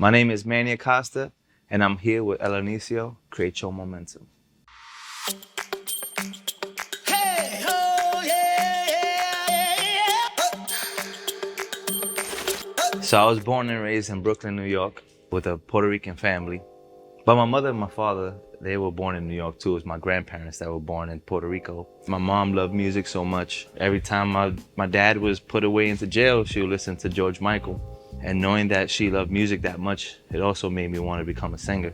My name is Manny Acosta, and I'm here with El INICIO, Create Your Momentum. Hey, oh, yeah, yeah, yeah. So I was born and raised in Brooklyn, New York, with a Puerto Rican family. But my mother and my father, they were born in New York too. It was my grandparents that were born in Puerto Rico. My mom loved music so much. Every time my dad was put away into jail, she would listen to George Michael. And knowing that she loved music that much, it also made me want to become a singer.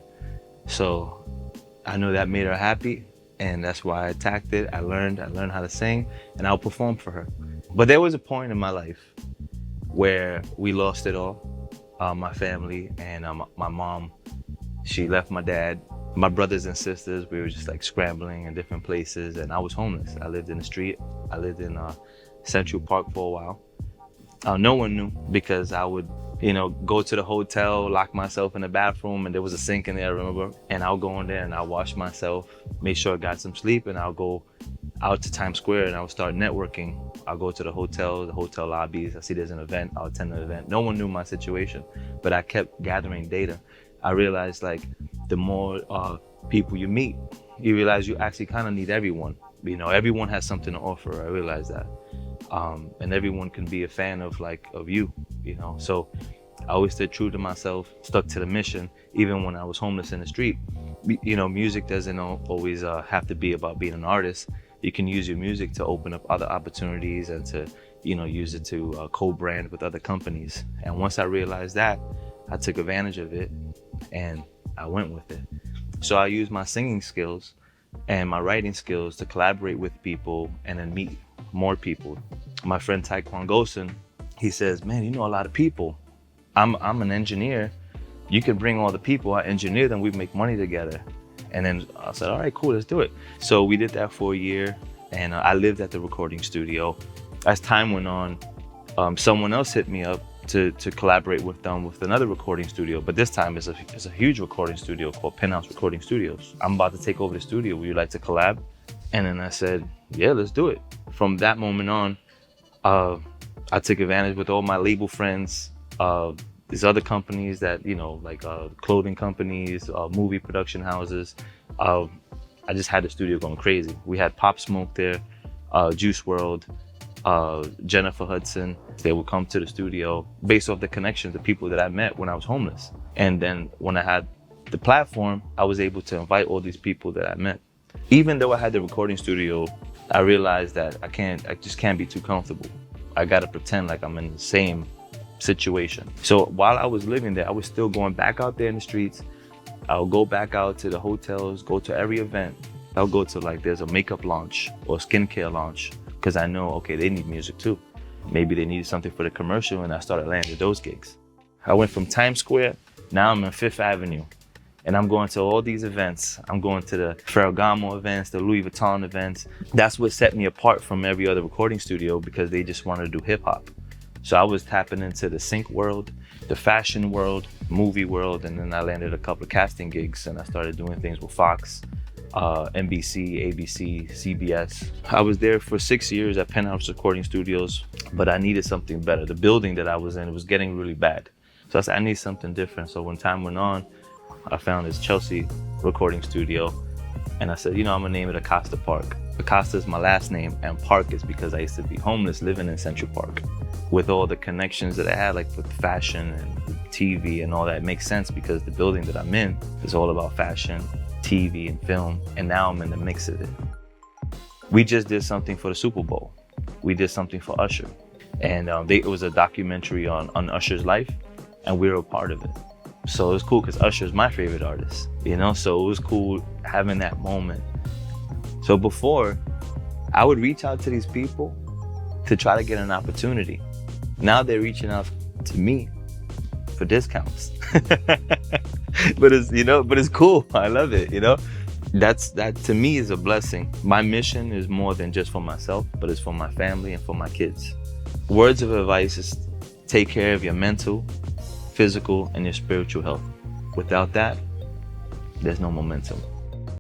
So I knew that made her happy, and that's why I attacked it. I learned how to sing, and I'll perform for her. But there was a point in my life where we lost it all, my family, and my mom. She left my dad, my brothers and sisters. We were just like scrambling in different places, and I was homeless. I lived in the street. I lived in Central Park for a while. No one knew because I would, go to the hotel, lock myself in the bathroom, and there was a sink in there, I remember. And I'll go in there and I'll wash myself, make sure I got some sleep, and I'll go out to Times Square and I'll start networking. I'll go to the hotel lobbies. I see there's an event, I'll attend the event. No one knew my situation, but I kept gathering data. I realized the more people you meet, you realize you actually kind of need everyone. Everyone has something to offer. I realized that. And everyone can be a fan of you, So I always stayed true to myself, stuck to the mission, even when I was homeless in the street. Music doesn't always have to be about being an artist. You can use your music to open up other opportunities and to, use it to co-brand with other companies. And once I realized that, I took advantage of it and I went with it. So I used my singing skills and my writing skills to collaborate with people and then meet more people. My friend Taekwon Gosen, he says, man, you know a lot of people. I'm an engineer. You could bring all the people, I engineer them, we make money together. And then I said, all right, cool, let's do it. So we did that for a year, and I lived at the recording studio. As time went on, someone else hit me up to collaborate with them with another recording studio, but this time it's a huge recording studio called Penthouse Recording Studios. I'm about to take over the studio. Would you like to collab? And then I said, yeah, let's do it. From that moment on, I took advantage with all my label friends, these other companies that, clothing companies, movie production houses. I just had the studio going crazy. We had Pop Smoke there, Juice WRLD, Jennifer Hudson. They would come to the studio based off the connections, the people that I met when I was homeless. And then when I had the platform, I was able to invite all these people that I met. Even though I had the recording studio, I realized that I just can't be too comfortable. I gotta pretend like I'm in the same situation. So while I was living there, I was still going back out there in the streets. I'll go back out to the hotels, go to every event. I'll go to there's a makeup launch or skincare launch, because I know, okay, they need music too. Maybe they needed something for the commercial, and I started landing those gigs. I went from Times Square, now I'm in Fifth Avenue, and I'm going to all these events. I'm going to the Ferragamo events, the Louis Vuitton events. That's what set me apart from every other recording studio, because they just wanted to do hip hop. So I was tapping into the sync world, the fashion world, movie world, and then I landed a couple of casting gigs, and I started doing things with Fox, NBC, ABC, CBS. I was there for 6 years at Penthouse Recording Studios, but I needed something better. The building that I was in was getting really bad. So I said, I need something different. So when time went on, I found this Chelsea recording studio, and I said, I'm gonna name it Acosta Park. Acosta is my last name, and Park is because I used to be homeless living in Central Park. With all the connections that I had, with fashion and TV and all that, it makes sense because the building that I'm in is all about fashion, TV and film, and now I'm in the mix of it. We just did something for the Super Bowl. We did something for Usher, and it was a documentary on Usher's life, and we were a part of it. So it was cool because Usher's my favorite artist, so it was cool having that moment. So before, I would reach out to these people to try to get an opportunity. Now they're reaching out to me for discounts. But it's cool. I love it, That to me is a blessing. My mission is more than just for myself, but it's for my family and for my kids. Words of advice is take care of your mental, physical, and your spiritual health. Without that, there's no momentum.